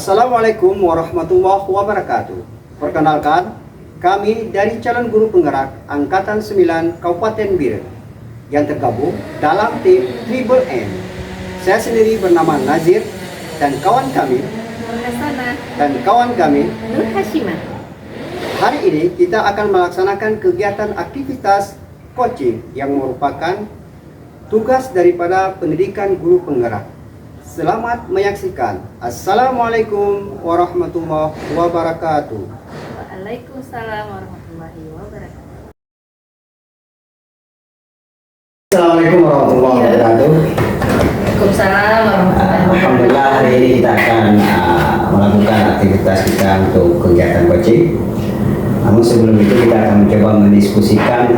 Assalamualaikum warahmatullahi wabarakatuh. Perkenalkan, kami dari calon guru penggerak Angkatan 9 Kabupaten Biren yang tergabung dalam tim Triple N. Saya sendiri bernama Nazir dan kawan kami Nur Hashimah. Hari ini kita akan melaksanakan kegiatan aktivitas coaching yang merupakan tugas daripada pendidikan guru penggerak. Selamat menyaksikan. Assalamualaikum warahmatullahi wabarakatuh. Waalaikumsalam warahmatullahi wabarakatuh. Assalamualaikum warahmatullahi wabarakatuh. Waalaikumsalam warahmatullahi wabarakatuh. Alhamdulillah, hari ini kita akan melakukan aktivitas kita untuk kegiatan coaching. Namun sebelum itu kita akan mencoba mendiskusikan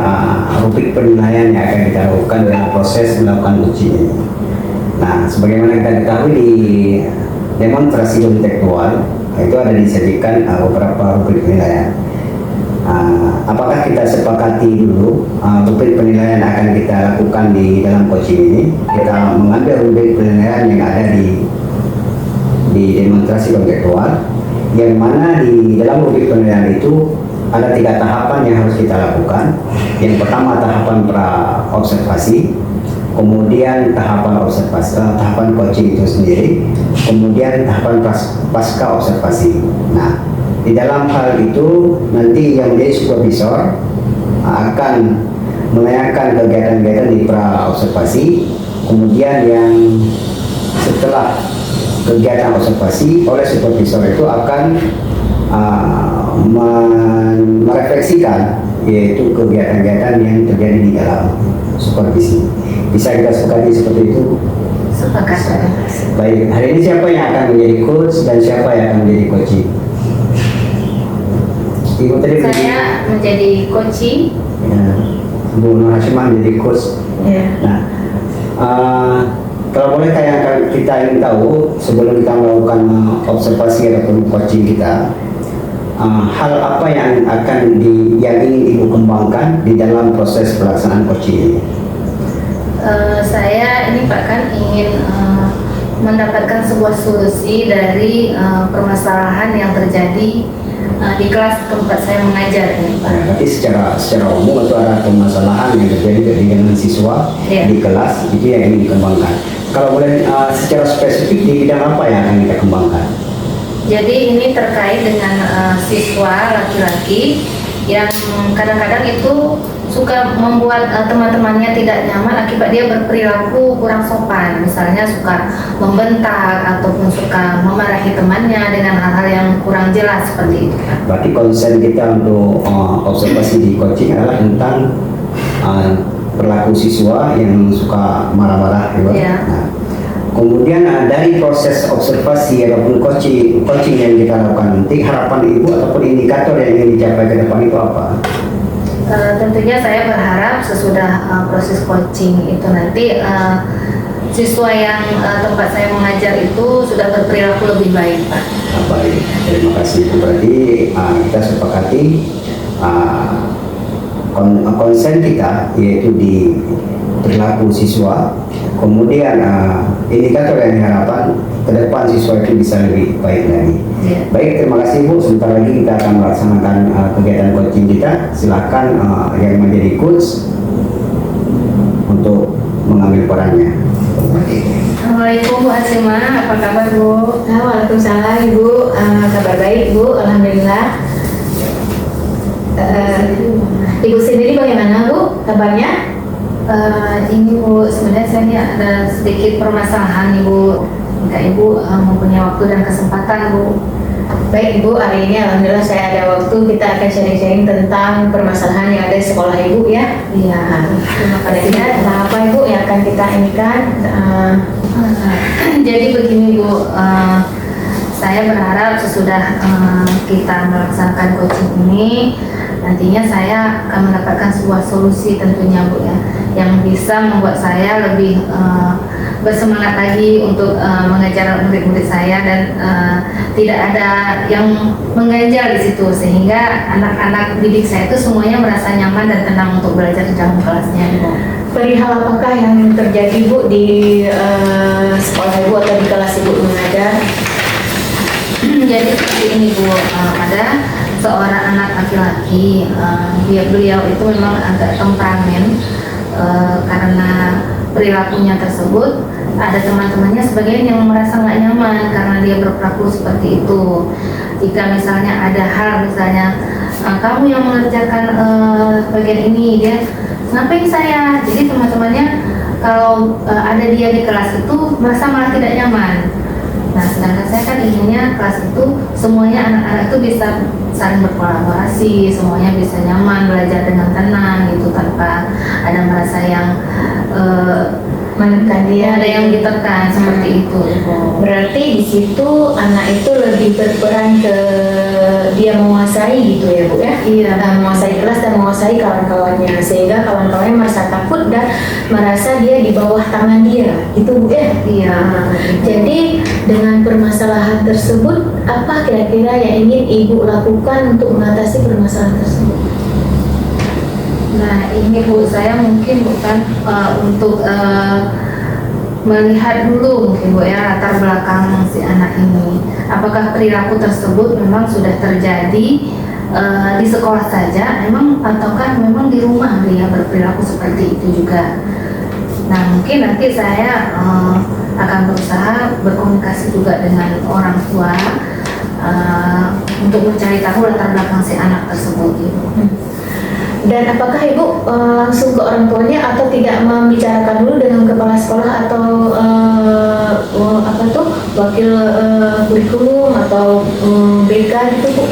rubrik penilaian yang akan kita lakukan dalam proses melakukan coaching ini. Nah, sebagaimana kita ketahui di demonstrasi intelektual itu ada disajikan beberapa rubrik penilaian. Apakah kita sepakati dulu rubrik penilaian yang akan kita lakukan di dalam coaching ini? Kita mengambil rubrik penilaian yang ada di demonstrasi intelektual, yang mana di dalam rubrik penilaian itu ada 3 tahapan yang harus kita lakukan. Yang pertama tahapan pra-observasi, kemudian tahapan observasi, tahapan coaching itu sendiri, kemudian tahapan pasca observasi. Nah, di dalam hal itu nanti yang menjadi supervisor akan menanyakan kegiatan-kegiatan di pra observasi, kemudian yang setelah kegiatan observasi oleh supervisor itu akan merefleksikan yaitu kegiatan-kegiatan yang terjadi di dalam supervisi. Bisa kita sepakati seperti itu? Sepakat. Baik, hari ini siapa yang akan menjadi coach dan siapa yang akan menjadi coaching? Ibu tadi Saya menjadi coaching. Ya, Bu Nur Hashimah menjadi coach. Ya. Nah, kalau boleh kita ingin tahu sebelum kita melakukan observasi ataupun coaching kita, hal apa yang ingin Ibu kembangkan di dalam proses pelaksanaan coaching ini? Saya ini Pak kan ingin mendapatkan sebuah solusi dari permasalahan yang terjadi di kelas tempat saya mengajar ini Pak. Berarti secara umum itu ada permasalahan yang terjadi dengan siswa di kelas, itu yang ingin dikembangkan. Kalau boleh secara spesifik di bidang apa yang akan kita kembangkan? Jadi ini terkait dengan siswa laki-laki yang kadang-kadang itu suka membuat teman-temannya tidak nyaman akibat dia berperilaku kurang sopan. Misalnya suka membentak ataupun suka memarahi temannya dengan hal-hal yang kurang jelas seperti itu. Berarti konsen kita untuk observasi di coaching adalah tentang perilaku siswa yang suka marah-marah, Ya. Nah, kemudian dari proses observasi ataupun coaching yang kita lakukan nanti, harapan Ibu ataupun indikator yang ingin dicapai ke depan itu apa? Tentunya saya berharap sesudah proses coaching itu nanti siswa yang tempat saya mengajar itu sudah berperilaku lebih baik, Pak. Baik, terima kasih. Itu berarti kita sepakati konsen kita yaitu di perilaku siswa, kemudian indikator yang diharapkan ke depan siswa itu bisa lebih baik lagi. Ya. Baik, terima kasih Bu. Sebentar lagi kita akan melaksanakan kegiatan coaching kita. Silakan yang menjadi coach untuk mengambil perannya. Assalamualaikum Bu Hashimah, apa kabar Bu? Waalaikumsalam Ibu, kabar baik Bu, alhamdulillah. Ibu sendiri bagaimana Bu kabarnya? Ini Bu, sebenarnya saya ini ada sedikit permasalahan nih Bu. Minta Ibu mempunyai waktu dan kesempatan Bu. Baik Ibu, hari ini alhamdulillah saya ada waktu, kita akan sharing-sharing tentang permasalahan yang ada di sekolah Ibu ya. Iya, terima kasih. Tentang apa Ibu yang akan kita inikan? Jadi begini Bu, saya berharap sesudah kita melaksanakan coaching ini, nantinya saya akan mendapatkan sebuah solusi tentunya Bu ya, yang bisa membuat saya lebih bersemangat lagi untuk mengajar murid-murid saya dan tidak ada yang mengganjal di situ, sehingga anak-anak didik saya itu semuanya merasa nyaman dan tenang untuk belajar di dalam kelasnya Bu. Perihal apakah yang terjadi Bu di sekolah Ibu atau di kelas Ibu mengajar? ini Bu, ada seorang anak laki-laki, beliau itu memang agak temperamen karena perilakunya tersebut. Ada teman-temannya sebagian yang merasa nggak nyaman karena dia berperilaku seperti itu. Jika misalnya ada hal, misalnya kamu yang mengerjakan bagian ini, dia ngapain saya? Jadi teman-temannya kalau ada dia di kelas itu merasa malah tidak nyaman. Nah, sedangkan saya kan inginnya kelas itu semuanya anak-anak itu bisa saling berkolaborasi, semuanya bisa nyaman, belajar dengan tenang gitu, tanpa ada merasa yang menekan dia, ada yang ditekan seperti itu. Berarti di situ anak itu lebih berperan ke dia menguasai gitu ya Bu ya? Iya. Menguasai kelas dan menguasai kawan-kawannya, sehingga kawan-kawannya merasa takut dan merasa dia di bawah tangan dia, gitu Bu ya? Iya. Jadi dengan permasalahan tersebut, apa kira-kira yang ingin Ibu lakukan untuk mengatasi permasalahan tersebut? Nah, ini Bu, saya mungkin bukan untuk melihat dulu mungkin Bu ya latar belakang si anak ini. Apakah perilaku tersebut memang sudah terjadi di sekolah saja, ataukah memang di rumah dia berperilaku seperti itu juga. Nah, mungkin nanti saya akan berusaha berkomunikasi juga dengan orang tua untuk mencari tahu latar belakang si anak tersebut gitu. Dan apakah Ibu langsung ke orang tuanya atau tidak membicarakan dulu dengan kepala sekolah atau wakil kurikulum atau BK gitu Bu?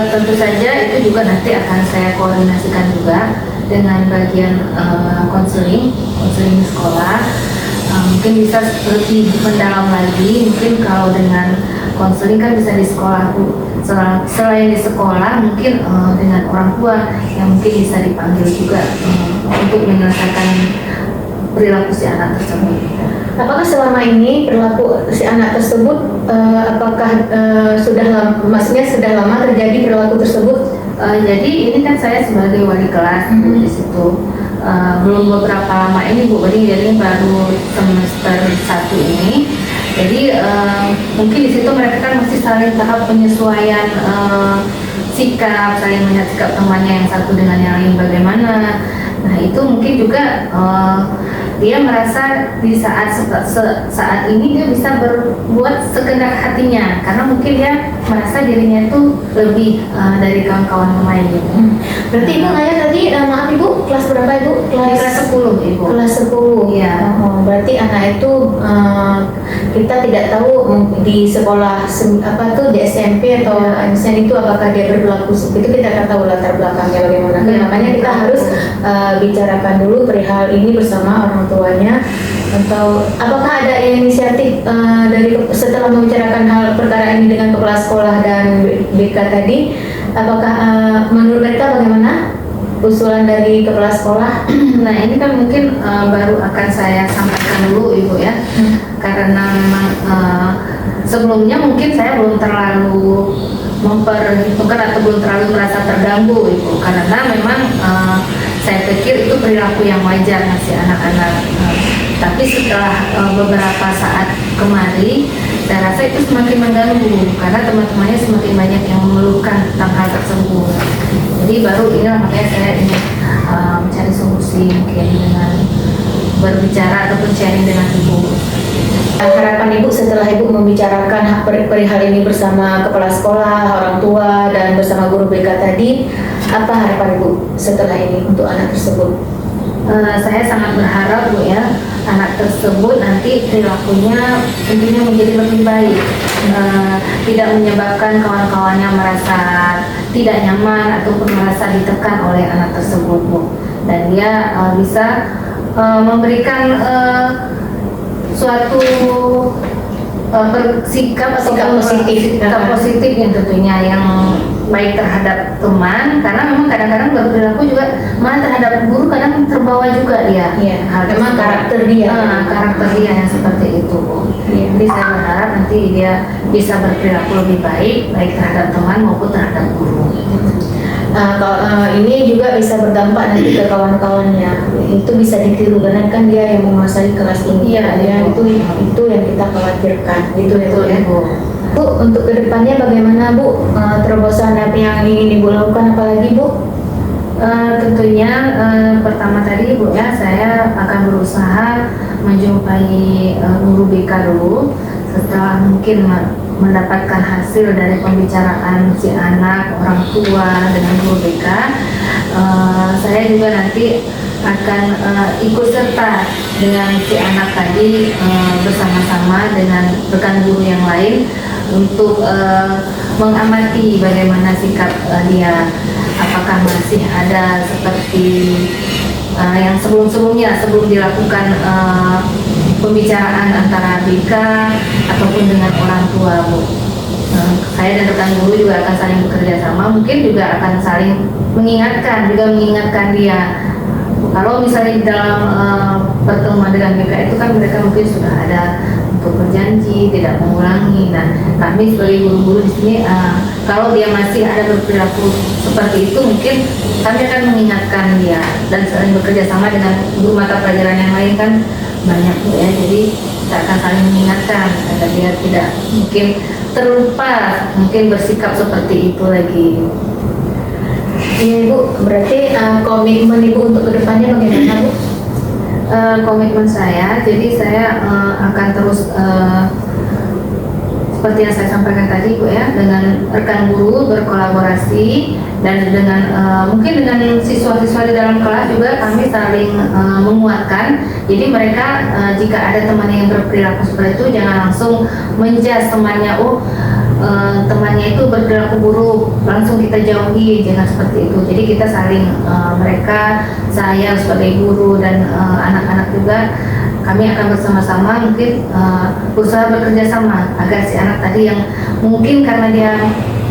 Tentu saja itu juga nanti akan saya koordinasikan juga dengan bagian konseling sekolah. Mungkin bisa lebih mendalam lagi, mungkin kalau dengan konseling kan bisa di sekolah Bu. Selain di sekolah, mungkin dengan orang tua yang mungkin bisa dipanggil juga untuk menyelesaikan perilaku si anak tersebut. Apakah selama ini perilaku si anak tersebut sudah lama terjadi perilaku tersebut? Jadi ini kan saya sebagai wali kelas di situ. Belum beberapa lama ini Bu, jadi baru semester 1 ini. Jadi mungkin di situ mereka kan masih saling tahap penyesuaian sikap, saling melihat sikap temannya yang satu dengan yang lain bagaimana. Nah, itu mungkin juga dia merasa di saat ini dia bisa berbuat sekehendak hatinya, karena mungkin dia merasa dirinya itu lebih dari kawan-kawan yang lain gitu. Berarti Ibu ngaya tadi, maaf Ibu, kelas berapa Ibu? Kelas 10 Ibu. Kelas 10. Iya. Berarti anak itu kita tidak tahu di sekolah di SMP atau misalnya itu apakah dia berperilaku seperti itu, kita akan tahu latar belakangnya bagaimana. Makanya kita harus bicarakan dulu perihal ini bersama orang tuanya. Atau apakah ada inisiatif dari setelah membicarakan hal perkara ini dengan kepala sekolah dan BK tadi, apakah menurut mereka bagaimana usulan dari kepala sekolah? Nah, ini kan mungkin baru akan saya sampaikan dulu Ibu ya, karena memang sebelumnya mungkin saya belum terlalu memperhitungkan atau belum terlalu merasa terganggu Ibu, karena memang saya pikir itu perilaku yang wajar masih anak-anak. Tapi setelah beberapa saat kemari, saya rasa itu semakin mengganggu karena teman-temannya semakin banyak yang mengeluhkan tentang hal tersebut. Jadi baru inilah makanya saya ingin mencari solusi mungkin dengan berbicara ataupun sharing dengan Ibu. Harapan Ibu setelah Ibu membicarakan perihal ini bersama kepala sekolah, orang tua, dan bersama guru BK tadi, apa harapan Ibu setelah ini untuk anak tersebut? Saya sangat berharap Bu ya, anak tersebut nanti perilakunya tentunya menjadi lebih baik, tidak menyebabkan kawan-kawannya merasa tidak nyaman ataupun merasa ditekan oleh anak tersebut Bu, dan dia bisa memberikan suatu sikap positif yang tentunya yang baik terhadap teman, karena memang kadang-kadang berperilaku juga malah terhadap guru kadang terbawa juga dia. Iya, Memang karakter dia yang seperti itu. Iya. Jadi saya berharap nanti dia bisa berperilaku lebih baik terhadap teman maupun terhadap guru. Kalau ini juga bisa berdampak nanti ke kawan-kawannya, itu bisa ditiru karena kan dia yang menguasai kelas ini. Iya, ya, itu yang kita khawatirkan, gitu ya Bu ya. Bu, untuk kedepannya bagaimana Bu? Terobosan apa yang ingin Ibu lakukan apalagi Bu? Tentunya pertama tadi Bu ya, saya akan berusaha menjumpai guru BK dulu. Setelah mungkin mendapatkan hasil dari pembicaraan si anak, orang tua dengan guru BK, saya juga nanti akan ikut serta dengan si anak tadi bersama-sama dengan rekan guru yang lain untuk mengamati bagaimana sikap dia, apakah masih ada seperti yang sebelum-sebelumnya sebelum dilakukan pembicaraan antara BK ataupun dengan orang tua Bu. Saya dan rekan guru juga akan saling bekerja sama, mungkin juga akan saling mengingatkan dia. Kalau misalnya di dalam pertemuan dengan BK itu kan mereka mungkin sudah ada untuk berjanji tidak mengulangi. Nah, kami sebagai guru-guru di sini kalau dia masih ada berperilaku seperti itu, mungkin kami akan mengingatkan dia dan saling bekerja sama dengan guru mata pelajaran yang lain kan banyak Bu ya. Jadi kita akan saling mengingatkan agar dia tidak mungkin terlupa, mungkin bersikap seperti itu lagi. Iya Bu, berarti komitmen Ibu untuk kedepannya bagaimana Bu? Komitmen saya, jadi saya akan terus seperti yang saya sampaikan tadi Bu ya, dengan rekan guru berkolaborasi dan dengan mungkin dengan siswa-siswa di dalam kelas juga kami saling menguatkan. Jadi mereka jika ada teman yang berperilaku seperti itu, jangan langsung menjudge temannya, temannya itu berperilaku buruk, langsung kita jauhi, jangan seperti itu. Jadi kita saling saya sebagai guru dan anak-anak juga, kami akan bersama-sama mungkin berusaha bekerja sama agar si anak tadi yang mungkin karena dia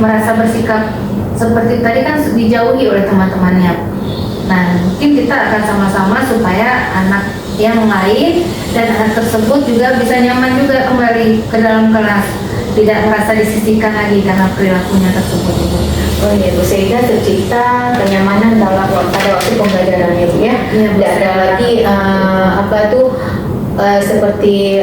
merasa bersikap seperti tadi kan dijauhi oleh teman-temannya. Nah, mungkin kita akan sama-sama supaya anak yang lain dan anak tersebut juga bisa nyaman juga kembali ke dalam kelas, tidak merasa disisihkan lagi karena perilakunya tersebut itu. Oh iya Bu, sehingga tercipta kenyamanan pada waktu pembelajaran Bu ya. Iya, Tidak ada lagi seperti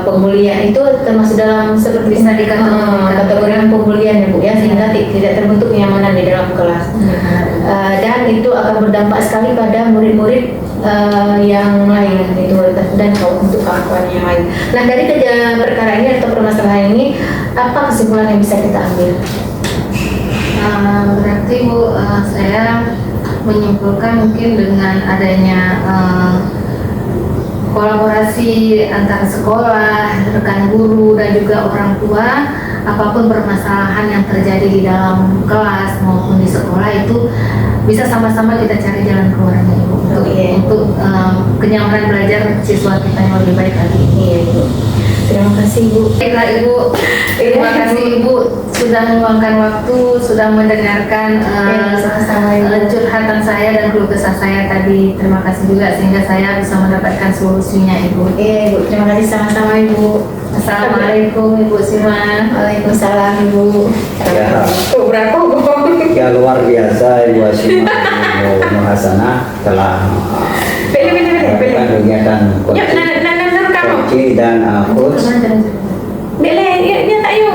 pembulian itu termasuk dalam seperti Bisa dikategorikan. kategori pembulian ya Bu ya, sehingga tidak terbentuk kenyamanan di dalam kelas. Dan itu akan berdampak sekali pada murid-murid yang lain itu dan untuk kawan-kawan yang lain. Nah, dari perkara ini atau permasalahan ini, apa kesimpulan yang bisa kita ambil? Berarti Bu, saya menyimpulkan mungkin dengan adanya kolaborasi antara sekolah, rekan guru dan juga orang tua, apapun permasalahan yang terjadi di dalam kelas maupun di sekolah itu bisa sama-sama kita cari jalan keluarnya Ibu untuk kenyamanan belajar siswa kita yang lebih baik lagi. Iya Ibu. Terima kasih Bu. Baiklah Ibu, terima kasih Ibu sudah meluangkan waktu, sudah mendengarkan curhatan saya dan keluh kesah saya tadi. Terima kasih juga sehingga saya bisa mendapatkan solusinya Ibu. Iya Ibu, terima kasih sama-sama Ibu. Assalamualaikum Ibu Sima. Waalaikumsalam Ibu. Ya. Berapa Bu? Ya, luar biasa Ibu Asima Ibu Nurhasana telah melakukan kegiatan coaching dan coach.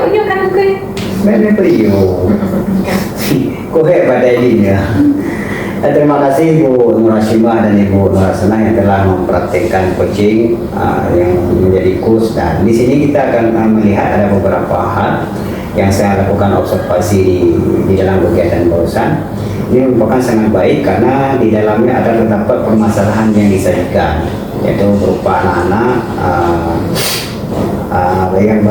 Yuk kan gue. Bebe Priyo. Kok hebat ini ya. Terima kasih Ibu Nurhasima dan Ibu Nurhasana yang telah mempraktikkan coaching yang menjadi coach, dan di sini kita akan melihat ada beberapa hal yang saya lakukan observasi di dalam kegiatan barusan. Ini merupakan sangat baik karena di dalamnya ada terdapat permasalahan yang disajikan, yaitu berupa anak-anak yang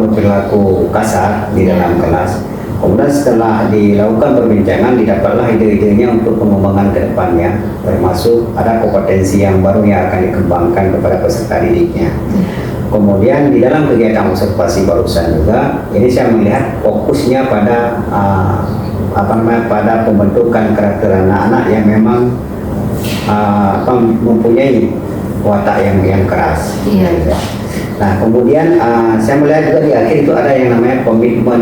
berperilaku kasar di dalam kelas. Kemudian setelah dilakukan perbincangan, didapatlah ide-idenya untuk pengembangan ke depannya, termasuk ada kompetensi yang baru yang akan dikembangkan kepada peserta didiknya. Kemudian di dalam kegiatan observasi barusan juga, ini saya melihat fokusnya pada pada pembentukan karakter anak-anak yang memang mempunyai watak yang keras. Iya. Nah, kemudian saya melihat juga di akhir itu ada yang namanya komitmen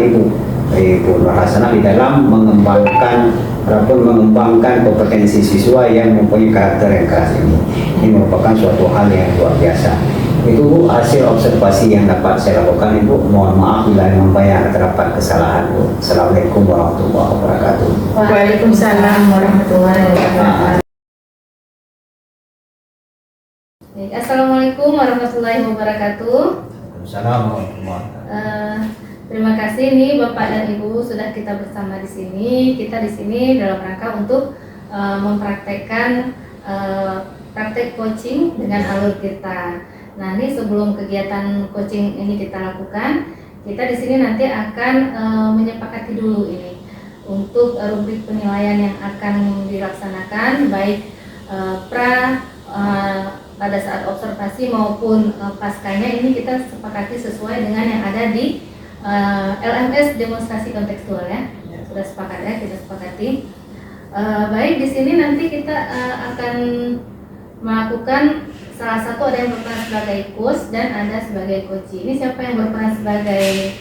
Ibu Nurhasana di dalam mengembangkan kompetensi siswa yang mempunyai karakter yang keras ini. Ini merupakan suatu hal yang luar biasa. Itu Bu, hasil observasi yang dapat saya lakukan Ibu. Mohon maaf bila memang banyak terdapat kesalahan Bu. Assalamualaikum warahmatullahi wabarakatuh. Waalaikumsalam warahmatullahi wabarakatuh. Baik, Assalamualaikum warahmatullahi wabarakatuh. Assalamualaikum warahmatullahi wabarakatuh. Terima kasih nih Bapak dan Ibu sudah kita bersama di sini. Kita di sini dalam rangka untuk mempraktekkan praktek coaching dengan alur kita. Nah, ini sebelum kegiatan coaching ini kita lakukan, kita di sini nanti akan menyepakati dulu ini untuk rubrik penilaian yang akan dilaksanakan baik pada saat observasi maupun paskanya. Ini kita sepakati sesuai dengan yang ada di LMS demonstrasi kontekstual ya. Sudah sepakat ya, kita sepakati. Baik, di sini nanti kita akan melakukan salah satu, ada yang berperan sebagai coach dan ada sebagai coach. Ini siapa yang berperan sebagai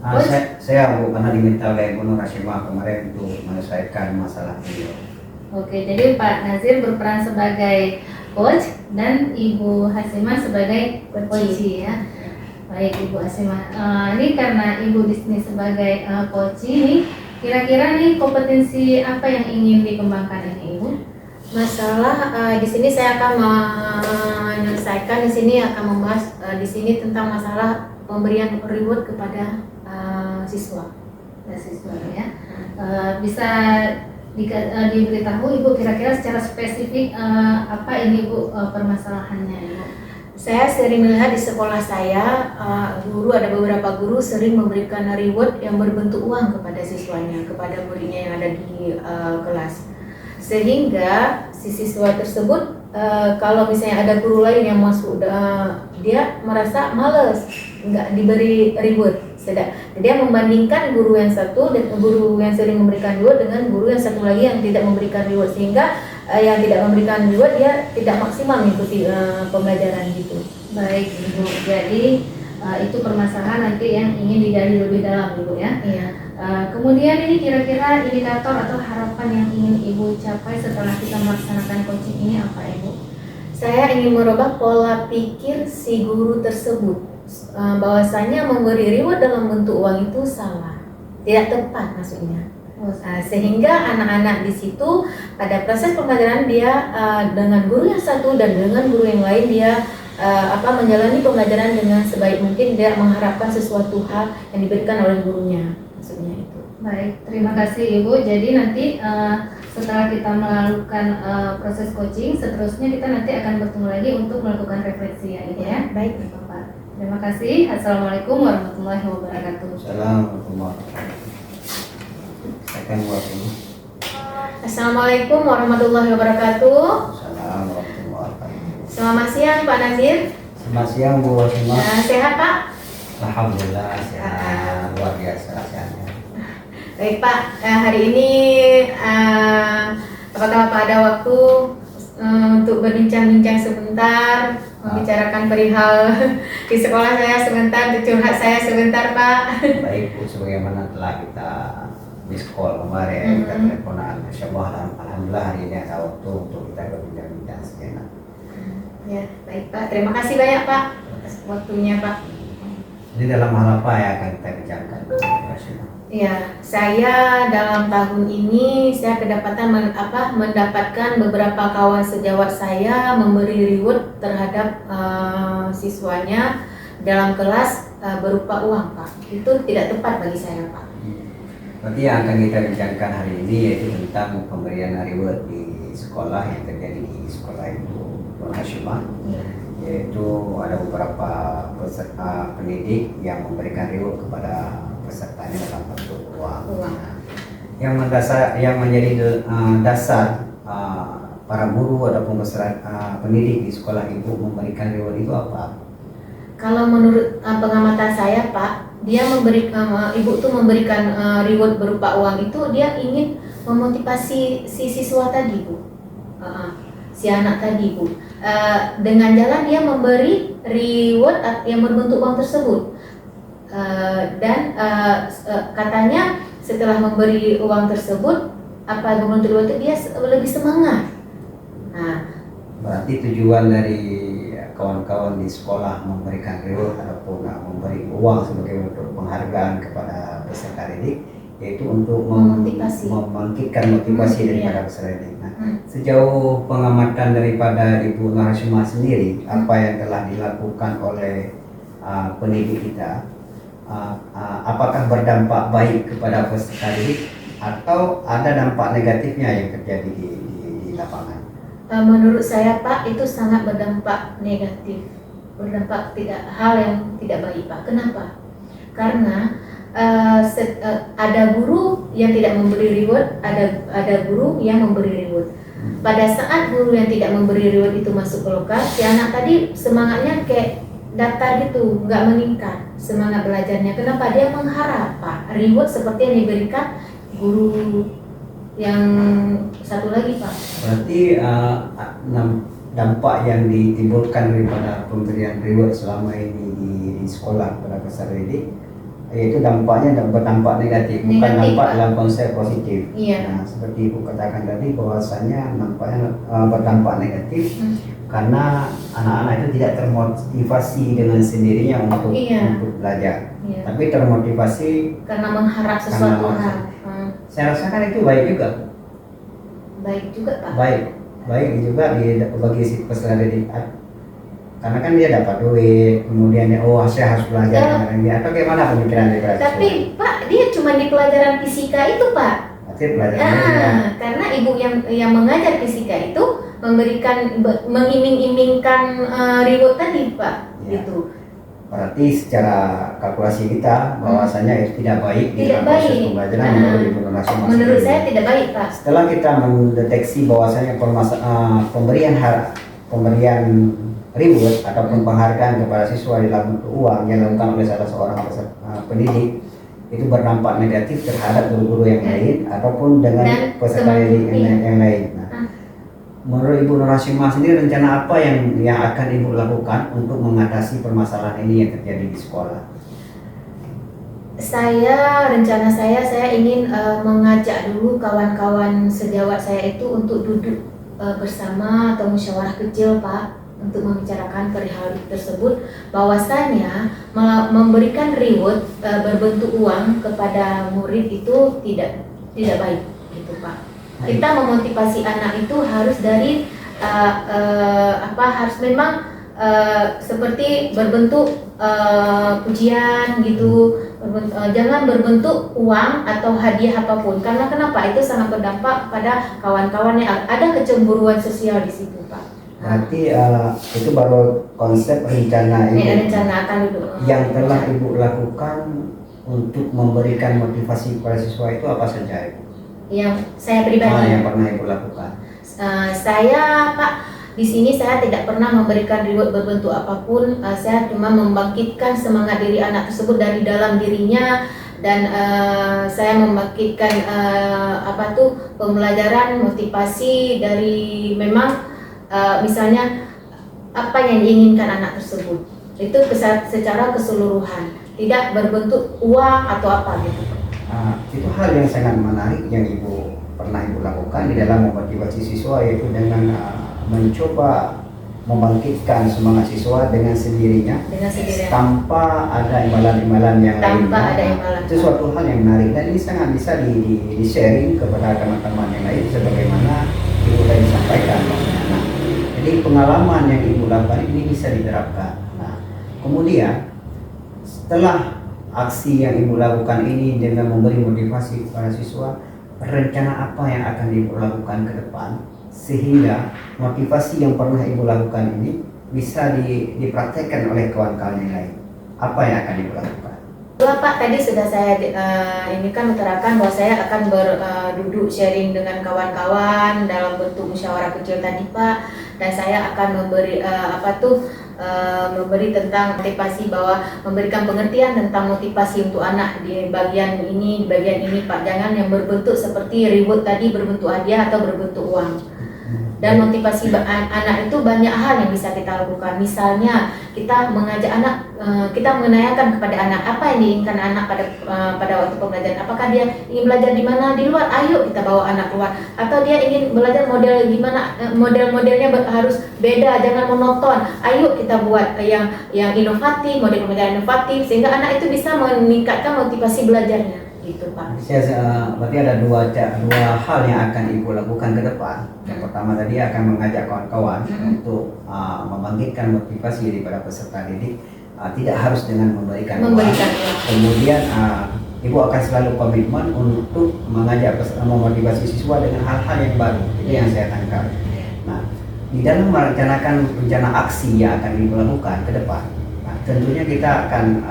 coach? Saya Bu, karena diminta oleh Bu Nur Hashimah kemarin untuk menyelesaikan masalah beliau. Oke, jadi Pak Nazir berperan sebagai coach dan Ibu Hasimah sebagai coach ya. Baik Ibu Hasimah, ini karena Ibu di sini sebagai coach ini, kira-kira nih kompetensi apa yang ingin dikembangkan ini Ibu? Masalah di sini saya akan menyelesaikan, di sini akan membahas di sini tentang masalah pemberian reward kepada siswa. Siswa ya. Bisa diberitahu Ibu kira-kira secara spesifik apa ini Ibu permasalahannya Ibu? Saya sering melihat di sekolah saya, ada beberapa guru sering memberikan reward yang berbentuk uang kepada siswanya, kepada muridnya yang ada di kelas. Sehingga si siswa tersebut kalau misalnya ada guru lain yang masuk, dia merasa males nggak diberi reward. Dia membandingkan guru yang satu dan guru yang sering memberikan reward dengan guru yang satu lagi yang tidak memberikan reward, sehingga yang tidak memberikan reward dia tidak maksimal mengikuti pembelajaran gitu. Baik Ibu, jadi itu permasalahan nanti yang ingin digali lebih dalam Ibu ya. Iya. Kemudian ini kira-kira indikator atau harapan yang ingin Ibu capai setelah kita melaksanakan coaching ini apa Ibu? Saya ingin merubah pola pikir si guru tersebut, bahwasanya memberi reward dalam bentuk uang itu salah, tidak tepat maksudnya. Sehingga anak-anak di situ pada proses pembelajaran dia dengan guru yang satu dan dengan guru yang lain dia menjalani pembelajaran dengan sebaik mungkin, dia mengharapkan sesuatu hal yang diberikan oleh gurunya, maksudnya itu. Baik, terima kasih Ibu. Jadi nanti setelah kita melakukan proses coaching, seterusnya kita nanti akan bertemu lagi untuk melakukan refleksi ya Ibu ya. Baik Bapak. Terima kasih. Assalamualaikum warahmatullahi wabarakatuh. Assalamualaikum warahmatullahi wabarakatuh. Assalamualaikum warahmatullahi wabarakatuh. Assalamualaikum warahmatullahi wabarakatuh. Selamat siang Pak Nazir. Selamat siang Bu Hasimah. Sehat Pak? Alhamdulillah sehat, luar biasa sehatnya. Baik Pak, hari ini apakah Bapak ada waktu untuk berbincang-bincang sebentar, membicarakan perihal di sekolah saya sebentar, curhat saya sebentar Pak? Baik Bu, sebagaimana telah kita miss call kemarin, kita teleponan, Masya Allah, Alhamdulillah hari ini ada waktu untuk kita berbincang-bincang sejenak. Ya, baik Pak, terima kasih banyak Pak atas waktunya Pak. Ini dalam hal apa yang akan kita bicarakan? Ya, saya dalam tahun ini saya kedapatan mendapatkan beberapa kawan sejawat saya memberi reward terhadap siswanya dalam kelas berupa uang Pak. Itu tidak tepat bagi saya Pak. Berarti yang akan kita bincangkan hari ini yaitu tentang pemberian reward di sekolah yang terjadi di sekolah itu Nur Hashimah. Yaitu ada beberapa peserta pendidik yang memberikan reward kepada pesertanya dalam bentuk uang. Yang menjadi dasar para guru ataupun peserta pendidik di sekolah itu memberikan reward itu apa? Kalau menurut pengamatan saya Pak, dia ibu tuh memberikan reward berupa uang itu dia ingin memotivasi si siswa tadi Bu, si anak tadi Bu. Dengan jalan dia memberi reward yang berbentuk uang tersebut, dan katanya setelah memberi uang tersebut apa berbentuk reward itu dia lebih semangat. Nah, berarti tujuan dari kawan-kawan di sekolah memberikan reward ataupun memberi uang sebagai bentuk penghargaan kepada peserta didik, yaitu untuk Memotivasi. membangkitkan motivasi daripada Iya. peserta didik. Nah, sejauh pengamatan daripada Ibu Narasuma sendiri, apa yang telah dilakukan oleh pendidik kita, apakah berdampak baik kepada peserta didik atau ada dampak negatifnya yang terjadi di lapangan? Menurut saya Pak, itu sangat berdampak negatif, berdampak hal yang tidak baik Pak. Kenapa? Karena ada guru yang tidak memberi reward, ada guru yang memberi reward. Pada saat guru yang tidak memberi reward itu masuk ke lokal, si anak tadi semangatnya kayak datar gitu, nggak meningkat semangat belajarnya. Kenapa? Dia mengharap Pak reward seperti yang diberikan guru yang satu lagi Pak. Berarti dampak yang ditimbulkan daripada pemberian reward selama ini di sekolah kepada peserta didik, yaitu dampaknya berdampak negatif, bukan Negatif, dampak Pak. dalam konsep positif. Iya. Nah, seperti Ibu katakan tadi bahwasanya nampaknya berdampak negatif karena anak-anak itu tidak termotivasi dengan sendirinya untuk Iya. untuk belajar, Iya. tapi termotivasi. Karena mengharap sesuatu Karena- hal. Saya rasakan itu baik juga, Baik juga Pak. baik juga bagi si peserta didik. Karena kan dia dapat duit, kemudian dia, oh saya harus belajar dengan dia, atau gimana pemikiran daripada siswa? Tapi Pak, dia cuma di pelajaran fisika itu Pak. Berarti pelajarannya Karena ibu yang mengajar fisika itu memberikan mengiming-imingkan reward tadi Pak, Iya. gitu. berarti secara kalkulasi kita bahwasanya itu tidak baik di Tidak dalam proses baik. pembelajaran menurut Ibu Narasuma Menurut sendiri. saya tidak baik Pak. Setelah kita mendeteksi bahwasanya pemberian reward ataupun penghargaan kepada siswa dalam bentuk uang yang dilakukan oleh salah seorang pendidik itu berdampak negatif terhadap guru-guru yang lain ataupun dengan Dan peserta didik teman-teman. yang lain. Nah, menurut Ibu Narasuma sendiri, rencana apa yang akan Ibu lakukan untuk mengatasi permasalahan ini yang terjadi di sekolah? Rencana saya ingin mengajak dulu kawan-kawan sejawat saya itu untuk duduk bersama atau musyawarah kecil Pak, untuk membicarakan perihal tersebut, bahwasanya memberikan reward berbentuk uang kepada murid itu tidak baik gitu Pak. Kita memotivasi anak itu harus dari harus memang seperti berbentuk pujian gitu, jangan berbentuk uang atau hadiah apapun. Karena kenapa? Itu sangat berdampak pada kawan-kawan yang ada kecemburuan sosial di situ Pak. Berarti itu baru konsep rencana Ini Ibu rencana akan duduk. yang telah Ibu lakukan untuk memberikan motivasi kepada siswa itu apa saja Ibu? Yang saya pribadi. Yang pernah Ibu lakukan? Saya Pak, di sini saya tidak pernah memberikan reward berbentuk apapun. Saya cuma membangkitkan semangat diri anak tersebut dari dalam dirinya, dan saya membangkitkan pembelajaran, motivasi dari memang misalnya apa yang diinginkan anak tersebut itu secara keseluruhan, tidak berbentuk uang atau apa gitu. Itu hal yang sangat menarik yang pernah Ibu lakukan di dalam memotivasi siswa, yaitu dengan mencoba membangkitkan semangat siswa dengan sendirinya tanpa ada imbalan-imbalan yang lain. Itu suatu hal yang menarik dan ini sangat bisa di sharing kepada teman-teman yang lain sebagaimana Ibu tadi sampaikan. Nah, jadi pengalaman yang Ibu lakukan ini bisa diterapkan. Nah, kemudian setelah aksi yang Ibu lakukan ini dengan memberi motivasi kepada siswa, rencana apa yang akan Ibu lakukan ke depan sehingga motivasi yang pernah Ibu lakukan ini bisa dipraktekkan oleh kawan-kawan yang lain? Apa yang akan Ibu lakukan? Pak, tadi sudah saya ini kan utarakan bahwa saya akan berduduk sharing dengan kawan-kawan dalam bentuk musyawarah kecil tadi Pak, dan saya akan memberi memberi tentang motivasi, bahwa memberikan pengertian tentang motivasi untuk anak di bagian ini Pak. Jangan yang berbentuk seperti reward tadi berbentuk hadiah atau berbentuk uang. Dan motivasi anak itu banyak hal yang bisa kita lakukan. Misalnya kita mengajak anak, kita menanyakan kepada anak apa yang diinginkan anak pada waktu pembelajaran. Apakah dia ingin belajar di mana, di luar? Ayo kita bawa anak keluar. Atau dia ingin belajar model gimana? Model-modelnya harus beda, jangan monoton. Ayo kita buat yang inovatif, model-model inovatif sehingga anak itu bisa meningkatkan motivasi belajarnya. Gitu Pak. Berarti ada dua hal yang akan Ibu lakukan ke depan. Yang pertama tadi akan mengajak kawan-kawan untuk membangkitkan motivasi daripada peserta didik, tidak harus dengan memberikan uang. Kemudian Ibu akan selalu komitmen untuk mengajak memotivasi siswa dengan hal-hal yang baru. Itu yang saya tangkap. Nah, di dalam merencanakan rencana aksi yang akan Ibu lakukan ke depan, tentunya kita akan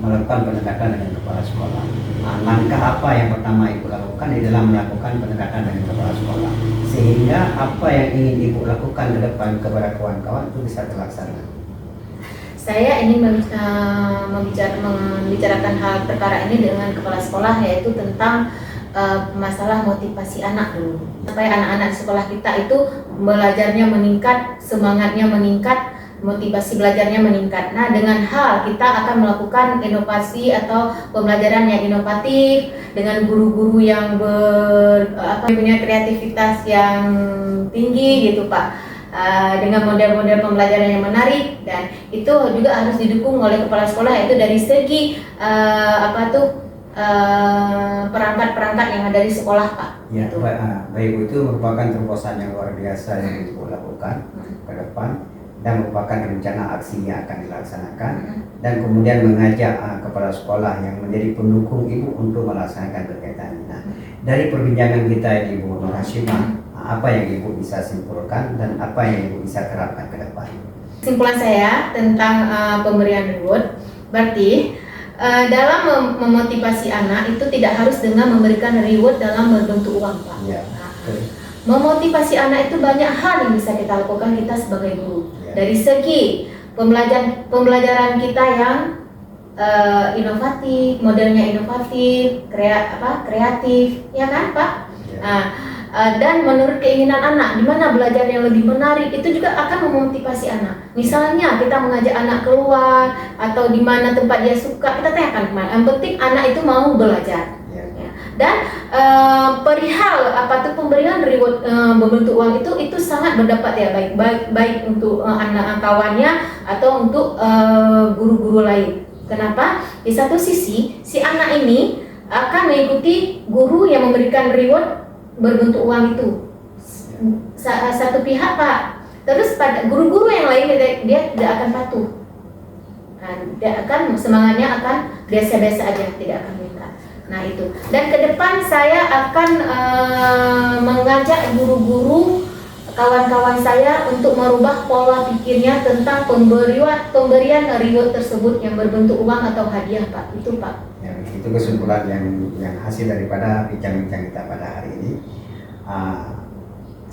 melakukan pendekatan dengan kepala sekolah. Langkah apa yang pertama Ibu lakukan di dalam melakukan pendekatan dengan kepala sekolah, sehingga apa yang ingin Ibu lakukan ke depan kepada kawan-kawan itu bisa terlaksana? Saya ingin membicarakan hal perkara ini dengan kepala sekolah, yaitu tentang masalah motivasi anak dulu, supaya anak-anak di sekolah kita itu belajarnya meningkat, semangatnya meningkat, motivasi belajarnya meningkat. Nah, dengan hal kita akan melakukan inovasi atau pembelajaran yang inovatif dengan guru-guru yang punya kreativitas yang tinggi gitu Pak, dengan model-model pembelajaran yang menarik, dan itu juga harus didukung oleh kepala sekolah, yaitu dari segi perangkat-perangkat yang ada di sekolah Pak. Ya, gitu. baik, itu merupakan terobosan yang luar biasa yang Ibu lakukan ke depan, dan merupakan rencana aksi yang akan dilaksanakan, dan kemudian mengajak kepala sekolah yang menjadi pendukung Ibu untuk melaksanakan kegiatan. Nah, dari perbincangan kita Ibu Nur Hashimah, apa yang Ibu bisa simpulkan dan apa yang Ibu bisa terapkan ke depan? Kesimpulan saya tentang pemberian reward, berarti dalam memotivasi anak itu tidak harus dengan memberikan reward dalam bentuk uang Pak. Ya, memotivasi anak itu banyak hal yang bisa kita lakukan kita sebagai guru. Dari segi pembelajaran kita yang inovatif, modelnya inovatif, kreatif, ya kan Pak? Dan menurut keinginan anak, di mana belajar yang lebih menarik, itu juga akan memotivasi anak. Misalnya kita mengajak anak keluar atau di mana tempat dia suka, kita tanyakan kemana. Yang penting anak itu mau belajar. Dan perihal pemberian reward berbentuk uang itu sangat berdapat ya, baik untuk anak kawannya atau untuk guru-guru lain. Kenapa? Di satu sisi si anak ini akan mengikuti guru yang memberikan reward berbentuk uang itu. Satu pihak Pak. Terus pada guru-guru yang lain dia tidak akan patuh. Dia akan semangatnya akan biasa-biasa aja, tidak akan minta. Nah itu. Dan ke depan saya akan mengajak guru-guru kawan-kawan saya untuk merubah pola pikirnya tentang pemberian reward tersebut yang berbentuk uang atau hadiah Pak. Itu Pak. Ya, itu kesimpulan yang hasil daripada bincang-bincang kita pada hari ini.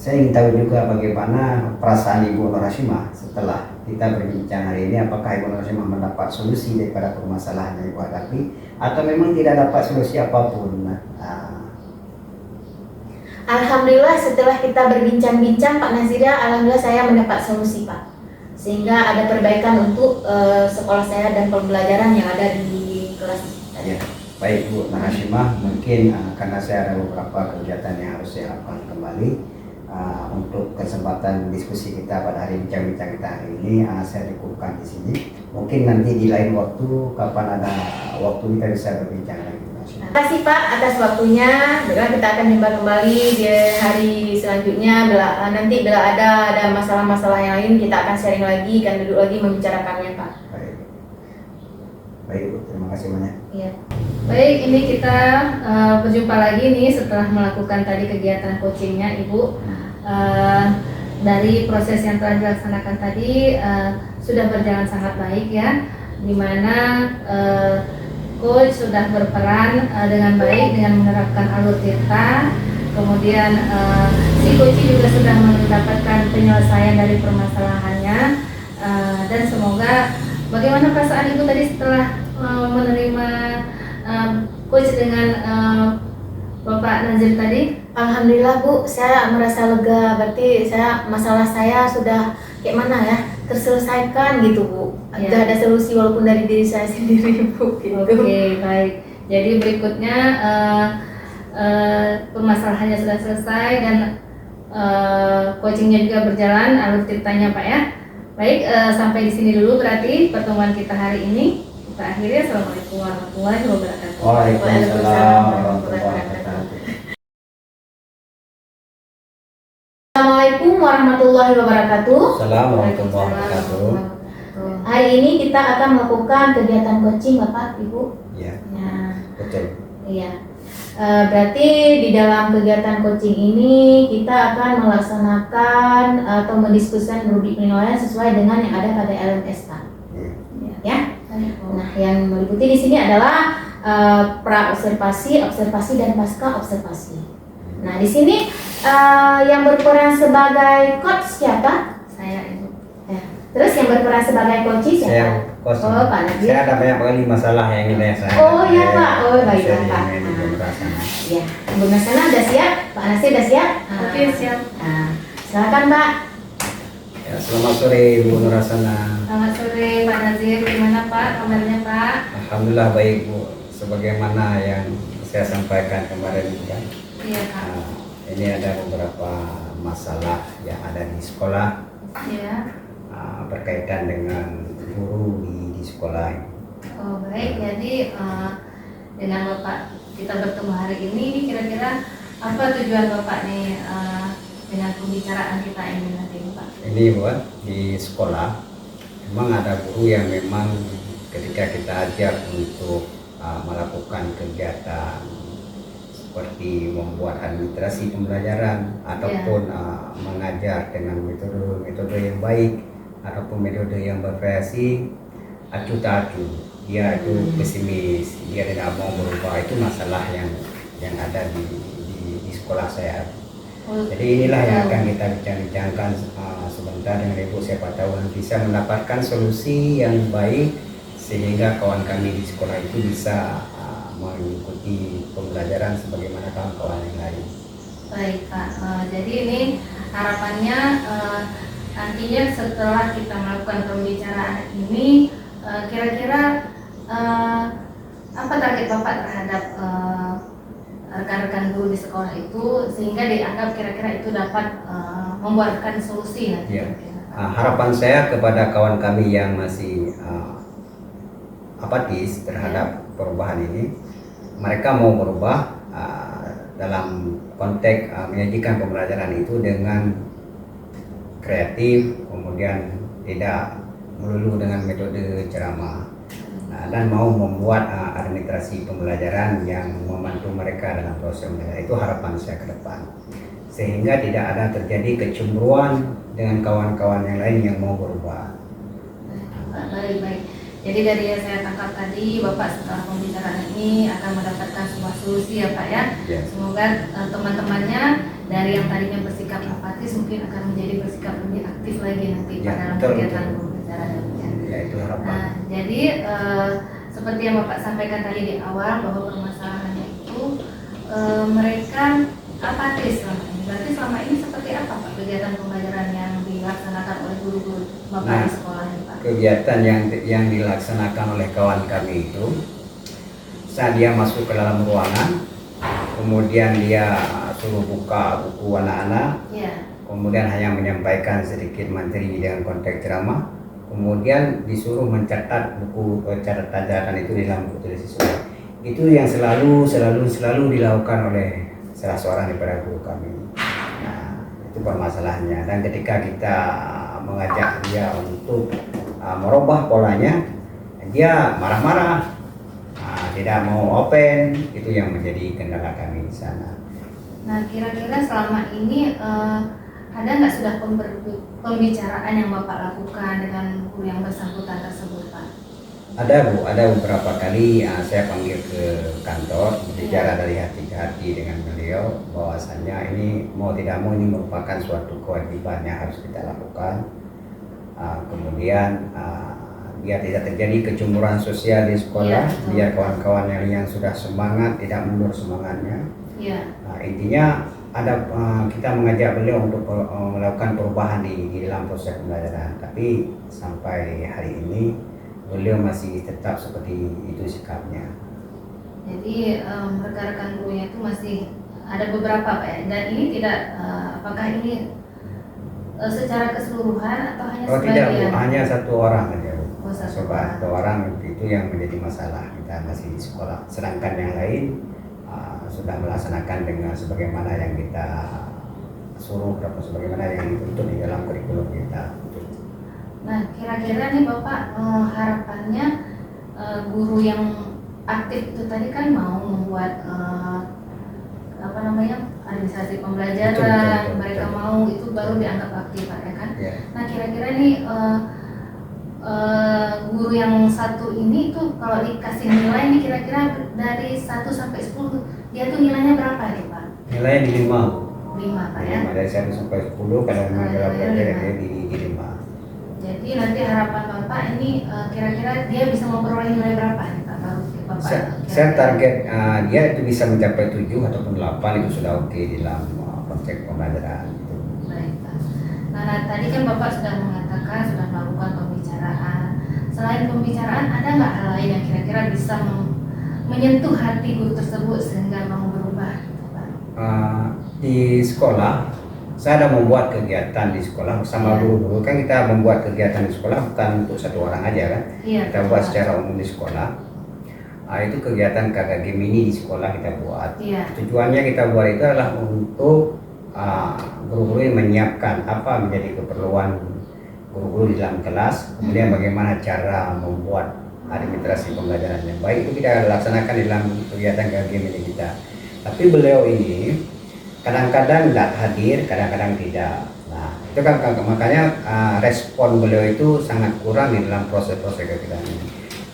Saya ingin tahu juga bagaimana perasaan Ibu Nur Hashimah setelah kita berbincang hari ini. Apakah Ibu Nur Hashimah mendapat solusi daripada permasalahan yang Ibu hadapi, atau memang tidak dapat solusi apapun? Alhamdulillah setelah kita berbincang-bincang Pak Nazira, alhamdulillah saya mendapat solusi Pak, sehingga ada perbaikan untuk sekolah saya dan pembelajaran yang ada di kelas. Ya, baik Bu Nur Hashimah, mungkin karena saya ada beberapa kegiatan yang harus saya lakukan kembali. Untuk kesempatan diskusi kita pada hari bincang-bincang kita hari ini, saya cukupkan di sini. Mungkin nanti di lain waktu, kapan ada waktu kita bisa berbincang lagi. Terima kasih Pak atas waktunya. Kita akan jumpa kembali di hari selanjutnya. Nanti bila ada masalah-masalah yang lain, kita akan sharing lagi, akan duduk lagi membicarakannya Pak. Baik Bu, terima kasih banyak. Ya. Baik, ini kita berjumpa lagi nih setelah melakukan tadi kegiatan coachingnya Ibu. Dari proses yang telah dilaksanakan tadi sudah berjalan sangat baik ya, dimana coach sudah berperan dengan baik dengan menerapkan alur tirta. Kemudian si coach juga sudah mendapatkan penyelesaian dari permasalahannya, dan semoga bagaimana perasaan Ibu tadi setelah menerima coach dengan Bapak Nazir tadi? Alhamdulillah Bu, saya merasa lega. Berarti masalah saya sudah kayak mana ya, terselesaikan gitu Bu. Ya. Sudah ada solusi walaupun dari diri saya sendiri Bu. Gitu. Oke, baik. Jadi berikutnya permasalahannya sudah selesai dan coachingnya juga berjalan, alur ceritanya Pak ya. Baik, sampai di sini dulu berarti pertemuan kita hari ini. Kita akhiri. Assalamualaikum warahmatullahi wabarakatuh. Waalaikumsalam warahmatullahi wabarakatuh. Assalamualaikum warahmatullahi wabarakatuh. Assalamualaikum warahmatullahi wabarakatuh. Hari ini kita akan melakukan kegiatan coaching Bapak Ibu. Ya, Nah, betul. iya. Berarti di dalam kegiatan coaching ini kita akan melaksanakan atau mendiskusikan rubrik penilaian sesuai dengan yang ada pada LMS Pak. Ya. Nah, yang meliputi di sini adalah pra observasi, observasi dan pasca observasi. Nah, di sini yang berperan sebagai coach siapa? Saya Ibu. Ya. Terus yang berperan sebagai coach siapa? Saya kos. Oh, Pak Nazir. Saya ada banyak sekali masalah yang ingin saya. Oh, ya, Pak. Oh, baiklah, Pak. Ya, Bu Nasana udah siap? Pak Nasir udah siap? Oke, siap. Nah, silakan Pak. Ya, selamat sore Bu Nurasana. Selamat sore Pak Nazir. Gimana Pak kabarnya Pak? Alhamdulillah baik Bu. Sebagaimana yang saya sampaikan kemarin kan. Iya Pak. Nah, ini ada beberapa masalah yang ada di sekolah Iya. berkaitan dengan guru di sekolah. Oh baik. Jadi dengan Bapak kita bertemu hari ini, kira-kira apa tujuan Bapak nih dengan pembicaraan kita ini nanti Pak? Ini buat di sekolah memang ada guru yang memang ketika kita ajak untuk melakukan kegiatan seperti membuat administrasi pembelajaran ataupun mengajar dengan metode yang baik ataupun metode yang bervariasi, acuh tak acuh, dia itu pesimis, dia tidak mau berubah. Itu masalah yang ada di sekolah saya. Jadi inilah yang akan kita bincang-bincangkan sebentar dengan Ibu. Siapa tahu nanti bisa mendapatkan solusi yang baik sehingga kawan kami di sekolah itu bisa mengikuti pembelajaran sebagaimana kawan-kawan yang lain. Baik Pak. Jadi ini harapannya nantinya setelah kita melakukan pembicaraan ini, kira-kira apa target Bapak terhadap rekan-rekan guru di sekolah itu sehingga dianggap kira-kira itu dapat membuatkan solusi nanti. Ya. Harapan saya kepada kawan kami yang masih apatis terhadap perubahan ini, mereka mau berubah dalam konteks menyajikan pembelajaran itu dengan kreatif, kemudian tidak melulu dengan metode ceramah, dan mau membuat administrasi pembelajaran yang membantu mereka dalam proses pembelajaran. Itu harapan saya ke depan, sehingga tidak ada terjadi kecemburuan dengan kawan-kawan yang lain yang mau berubah. Baik. Jadi dari yang saya tangkap tadi, Bapak setelah pembicaraan ini akan mendapatkan sebuah solusi ya Pak ya. Ya. Semoga teman-temannya dari yang tadinya bersikap apatis mungkin akan menjadi bersikap lebih aktif lagi nanti Ya, dalam betul, kegiatan betul. pembelajaran. Ya, itu harapan. Nah, jadi seperti yang Bapak sampaikan tadi di awal bahwa permasalahannya itu mereka apatis selama ini. Berarti selama ini seperti apa Pak kegiatan pembelajaran yang dilaksanakan oleh guru-guru Bapak di sekolah ini Pak? Kegiatan yang dilaksanakan oleh kawan kami itu saat dia masuk ke dalam ruangan, kemudian dia suruh buka buku anak-anak, Ya. kemudian hanya menyampaikan sedikit materi dengan konteks ceramah, kemudian disuruh mencatat buku catatan itu di dalam buku tulis siswa. Itu yang selalu dilakukan oleh salah seorang daripada guru kami. Nah, itu permasalahannya. Dan ketika kita mengajak dia untuk merubah polanya, dia marah-marah, tidak mau open. Itu yang menjadi kendala kami di sana. Nah, kira-kira selama ini ada nggak sudah pembicaraan yang Bapak lakukan dengan guru yang bersangkutan tersebut, Pak? Ada Bu, ada beberapa kali saya panggil ke kantor, bicara dari hati ke hati dengan beliau, bahwasannya ini mau tidak mau ini merupakan suatu kewajiban yang harus kita lakukan. Kemudian biar tidak terjadi kecemburuan sosial di sekolah, Ya, biar kawan-kawan yang sudah semangat tidak mundur semangatnya. Iya. Nah, intinya kita mengajak beliau untuk melakukan perubahan di dalam proses pembelajaran. Tapi sampai hari ini beliau masih tetap seperti itu sikapnya. Jadi rekan-rekan gurunya itu masih ada beberapa Pak ya. Dan ini tidak apakah ini secara keseluruhan atau hanya Oh tidak Bu, sebagian? hanya satu orang saja Bu. Oh, satu Coba orang. satu orang itu yang menjadi masalah, kita masih di sekolah. Sedangkan yang lain sudah melaksanakan dengan sebagaimana yang kita suruh atau sebagaimana yang dituntut di dalam kurikulum kita. Nah, kira-kira nih Bapak harapannya guru yang aktif itu tadi kan mau membuat apa namanya administrasi pembelajaran, Betul. mereka mau itu baru dianggap aktif Pak ya kan? Ya. Nah, kira-kira nih guru yang satu ini tuh kalau dikasih nilai nih kira-kira dari 1 sampai 10 dia tuh nilainya berapa nih Pak? Nilainya di 5. 5 Pak ya. 5 dari 1 sampai 10 kadang memang dalam pelajaran dia di 5. Jadi nanti harapan Bapak ini kira-kira dia bisa memperoleh nilai berapa nih Pak? Kalau Bapak Saya target dia itu bisa mencapai 7 ataupun 8 itu sudah oke di dalam konteks pembelajaran. Baik Pak. Nah, tadi kan Bapak sudah mengatakan sudah melakukan pembicaraan. Selain pembicaraan ada nggak hal lain yang kira-kira bisa menyentuh hati guru tersebut sehingga mau berubah gitu, Pak? Di sekolah saya ada membuat kegiatan di sekolah bersama guru-guru. Kan kita membuat kegiatan di sekolah bukan untuk satu orang aja kan. Iya, Kita buat secara umum di sekolah. Itu kegiatan KKG mini di sekolah kita buat. Iya. Tujuannya kita buat itu adalah untuk guru-guru yang menyiapkan apa menjadi keperluan guru-guru di dalam kelas, kemudian bagaimana cara membuat administrasi pembelajaran yang baik itu kita laksanakan di dalam kegiatan KKG mini kita. Tapi beliau ini kadang-kadang tidak hadir, kadang-kadang tidak. Nah, itu kan makanya respon beliau itu sangat kurang di dalam proses-proses kegiatan ini.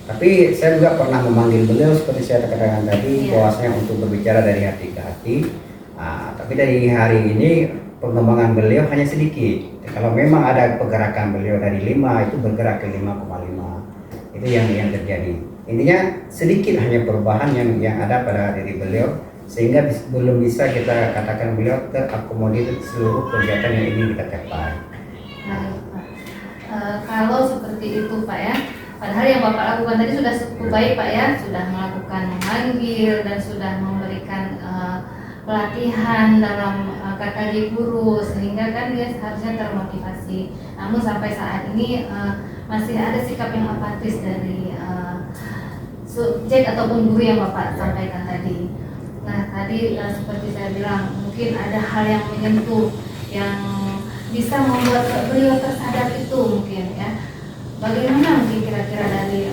Tapi saya juga pernah memanggil beliau seperti saya katakan tadi, bahwasanya untuk berbicara dari hati ke hati. Tapi dari hari ini pengembangan beliau hanya sedikit. Kalau memang ada pergerakan beliau dari 5 itu bergerak ke 5,5. Itu yang terjadi. Intinya sedikit hanya perubahan yang ada pada diri beliau, sehingga belum bisa kita katakan beliau terakomodir seluruh kegiatan yang ingin kita capai. Baik Pak. Kalau seperti itu Pak ya, padahal yang Bapak lakukan tadi sudah cukup baik Pak ya, sudah melakukan memanggil dan sudah memberikan pelatihan dalam KKG guru sehingga kan dia harusnya termotivasi. Namun sampai saat ini masih ada sikap yang apatis dari subjek ataupun guru yang Bapak sampaikan tadi. Nah tadi seperti saya bilang mungkin ada hal yang menyentuh yang bisa membuat beliau tersadar itu mungkin ya. Bagaimana mungkin kira-kira dari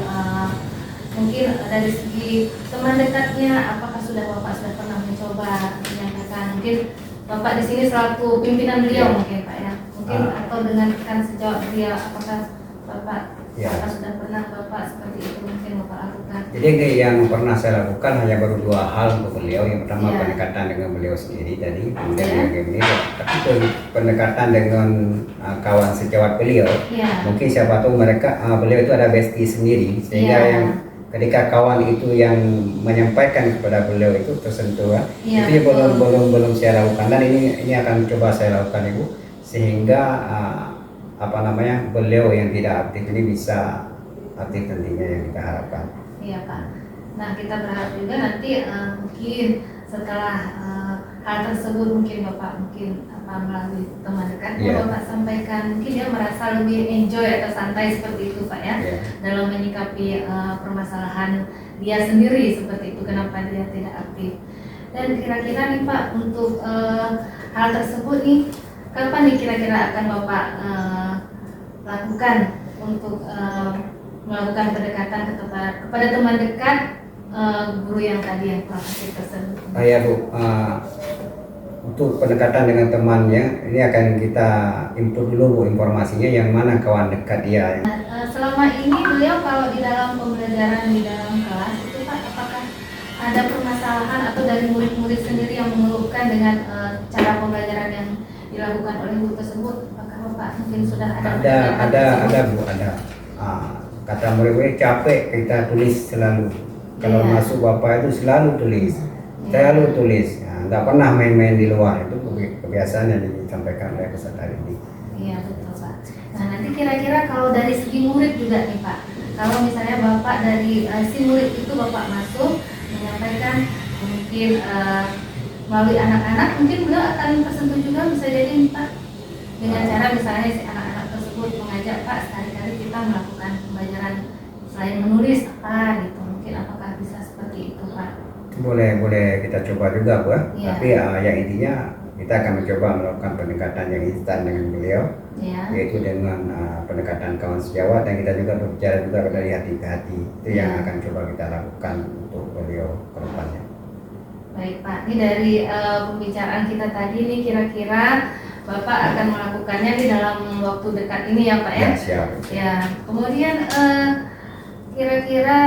mungkin dari segi teman dekatnya, apakah Bapak sudah pernah mencoba menyampaikan, mungkin Bapak di sini selaku pimpinan beliau mungkin Pak ya, mungkin atau dengan rekan sejawat beliau, apakah Bapak sudah pernah Bapak seperti itu mungkin Bapak lakukan? Jadi yang pernah saya lakukan hanya baru 2 hal untuk beliau. Yang pertama pendekatan dengan beliau sendiri tadi, kemudian ini, tapi pendekatan dengan kawan sejawat beliau. Mungkin siapa tahu beliau itu ada bestie sendiri, sehingga yang ketika kawan itu yang menyampaikan kepada beliau itu tersentuh itu belum saya lakukan, dan ini akan coba saya lakukan Ibu, sehingga beliau yang tidak aktif ini bisa aktif nantinya yang kita harapkan. Iya Pak. Nah kita berharap juga nanti mungkin setelah hal tersebut mungkin Bapak melalui teman dekatnya Bapak sampaikan, mungkin dia merasa lebih enjoy atau santai seperti itu Pak ya, dalam menyikapi permasalahan dia sendiri seperti itu, kenapa dia tidak aktif. Dan kira-kira nih Pak untuk hal tersebut nih kapan nih kira-kira akan Bapak lakukan untuk melakukan pendekatan kepada teman dekat guru yang tadi yang praktik tersebut? Ya Bu, untuk pendekatan dengan temannya ini akan kita input dulu Bu informasinya yang mana kawan dekat dia. Selama ini beliau kalau di dalam pembelajaran di dalam kelas itu Pak, apakah ada permasalahan atau dari murid-murid sendiri yang mengeluhkan dengan cara pembelajaran yang dilakukan oleh guru tersebut? Apakah Bapak mungkin sudah ada Bu, ada. Kata murid-murid capek kita tulis selalu. Kalau masuk Bapak itu selalu tulis. nggak pernah main-main di luar. Itu kebiasaan yang disampaikan oleh peserta didik. Iya betul Pak. Nah nanti kira-kira kalau dari segi murid juga nih Pak, kalau misalnya Bapak dari si murid itu Bapak masuk menyampaikan mungkin melalui anak-anak, mungkin beliau akan tersentuh juga bisa jadi nih Pak, dengan cara misalnya si anak-anak tersebut mengajak Pak sekali-kali kita melakukan pembelajaran selain menulis apa gitu, mungkin apakah bisa seperti itu Pak? Boleh kita coba juga Bu. Iya. Tapi yang intinya kita akan mencoba melakukan pendekatan yang instan dengan beliau, Ya. yaitu dengan pendekatan kawan sejawat, dan kita juga berbicara juga dari hati ke hati. Itu yang Ya. akan coba kita lakukan untuk beliau ke depannya. Baik Pak, ini dari pembicaraan kita tadi nih kira-kira Bapak akan melakukannya di dalam waktu dekat ini ya Pak ya? Ya, siap. Ya, kemudian kira-kira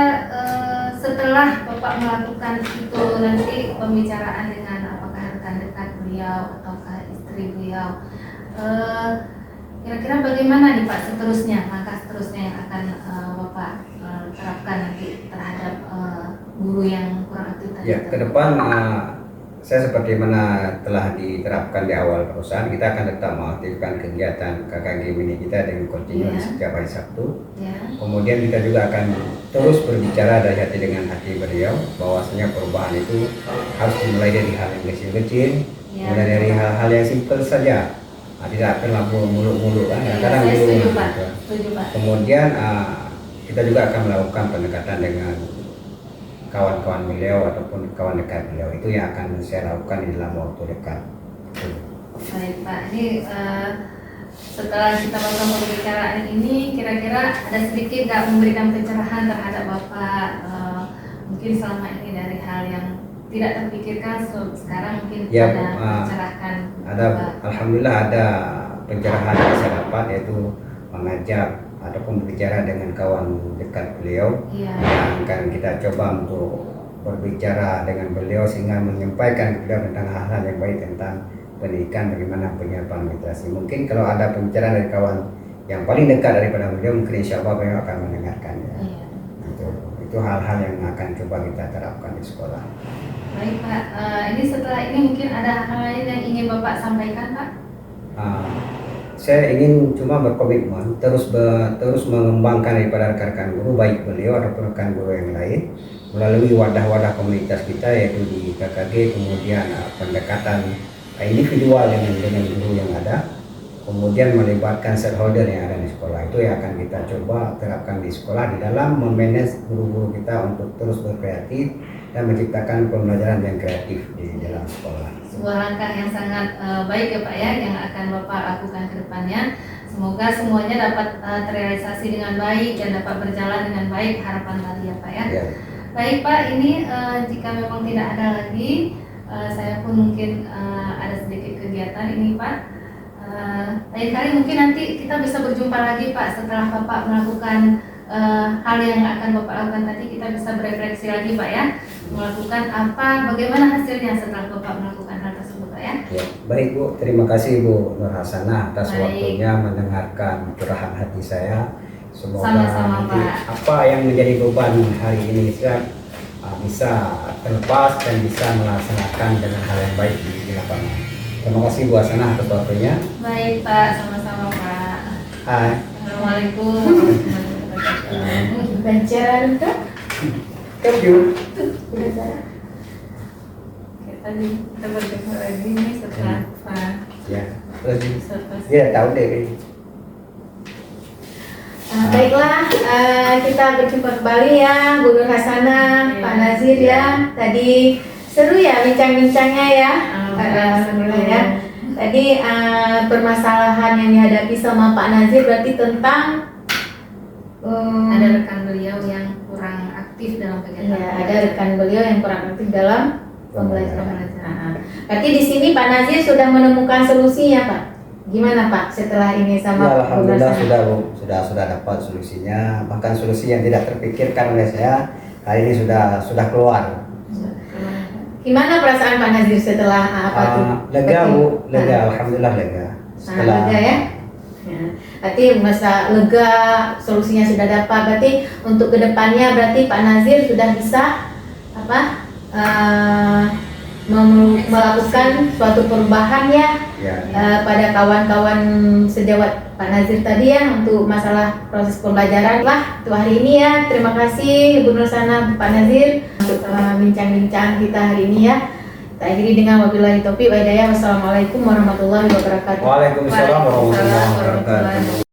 setelah Bapak melakukan itu nanti pembicaraan dengan apakah rekan dekat beliau ataukah istri beliau, kira-kira bagaimana nih Pak seterusnya, langkah seterusnya yang akan Bapak terapkan nanti terhadap guru yang kurang aktif tadi? Ya, ke depan saya seperti mana telah diterapkan di awal perusahaan, kita akan tetap mengaktifkan kegiatan KKG mini kita dengan kontinu Iya. setiap hari Sabtu. Ya. Kemudian kita juga akan terus berbicara dari hati dengan hati beliau, bahwasanya perubahan itu harus dimulai dari hal yang kecil-kecil, Ya. mulai dari hal-hal yang simpel saja. Tidak terlalu muluk-muluk kan, Iya, kadang saya dulu setuju Pak. gitu. Setuju Pak. Kemudian kita juga akan melakukan pendekatan dengan kawan-kawan beliau ataupun kawan dekat beliau. Itu yang akan saya lakukan di dalam waktu dekat. Baik Pak, ini setelah kita melakukan pembicaraan ini, kira-kira ada sedikit nggak memberikan pencerahan terhadap Bapak, mungkin selama ini dari hal yang tidak terpikirkan sekarang mungkin Ya, ada mencerahkan Ada, Bapak. alhamdulillah ada pencerahan yang saya dapat, yaitu mengajak ataupun berbicara dengan kawan dekat beliau, Iya. yang akan kita coba untuk berbicara dengan beliau sehingga menyampaikan kepada tentang hal-hal yang baik tentang pendidikan, bagaimana penyiapan literasi. Mungkin kalau ada pembicaraan dari kawan yang paling dekat daripada beliau, mungkin insya Allah beliau akan mendengarkannya. Iya. Itu hal-hal yang akan coba kita terapkan di sekolah. Baik Pak, ini setelah ini mungkin ada hal lain yang ingin Bapak sampaikan Pak? Saya ingin cuma berkomitmen terus mengembangkan daripada rekan-rekan guru, baik beliau ataupun rekan guru yang lain, melalui wadah-wadah komunitas kita, yaitu di KKG, kemudian pendekatan individual dengan guru yang ada, kemudian melibatkan stakeholder yang ada di sekolah. Itu yang akan kita coba terapkan di sekolah di dalam memanage guru-guru kita untuk terus berkreatif dan menciptakan pembelajaran yang kreatif di dalam sekolah. Sebuah langkah yang sangat baik ya Pak ya, yang akan Bapak lakukan ke depannya. Semoga semuanya dapat terrealisasi dengan baik dan dapat berjalan dengan baik, harapan tadi ya Pak ya. Ya. Baik Pak, ini jika memang tidak ada lagi, saya pun mungkin ada sedikit kegiatan ini Pak. Lain kali mungkin nanti kita bisa berjumpa lagi Pak setelah Bapak melakukan hal yang akan Bapak lakukan tadi, kita bisa berefleksi lagi Pak ya, melakukan apa, bagaimana hasilnya setelah Bapak melakukan hal tersebut Pak ya. Ya, baik Bu, terima kasih Bu Nur Hasanah atas Baik. waktunya mendengarkan curahan hati saya. Semoga Sama-sama, nanti Pak. apa yang menjadi beban hari ini saya bisa terlepas dan bisa melaksanakan dengan hal yang baik di lapangan. Terima kasih Bu Hasanah atas waktunya. Baik Pak, sama-sama Pak. Hai. Assalamualaikum. Pembelajaran tuh Thank you. udah Sarah. Oke, tadi kita berjumpa lagi nih setelah Pak. Ya, terus Setelah ya tahu deh. Baiklah, kita berjumpa kembali ya, Bu Nur Hasanah, Iya. Pak Nazir ya. Tadi seru ya bincang-bincangnya ya. Seru. Ya. Tadi permasalahan yang dihadapi sama Pak Nazir berarti tentang ada rekan beliau yang kurang aktif dalam kegiatan. ya, ada rekan beliau yang kurang aktif dalam pembelajaran. Pembelajaran. Berarti di sini Pak Nazir sudah menemukan solusinya Pak. Gimana Pak setelah ini sama Ya, Bu alhamdulillah Hasanah? sudah dapat solusinya, bahkan solusi yang tidak terpikirkan oleh saya kali ini sudah keluar. Gimana perasaan Pak Nazir setelah apa tuh? Lega Berarti- Bu, lega, Nah, alhamdulillah lega. lega ya. Ya. Berarti masa lega, solusinya sudah dapat. Berarti untuk kedepannya berarti Pak Nazir sudah bisa apa? melakukan suatu perubahan ya, pada kawan-kawan sejawat Pak Nazir tadi ya untuk masalah proses pembelajaran lah untuk hari ini ya. Terima kasih Bu Nur Sana, Pak Nazir untuk bincang-bincang kita hari ini ya. Kita akhiri dengan wabillahi taufiq wa hidayah. Wassalamualaikum warahmatullahi wabarakatuh. Waalaikumsalam warahmatullahi wabarakatuh.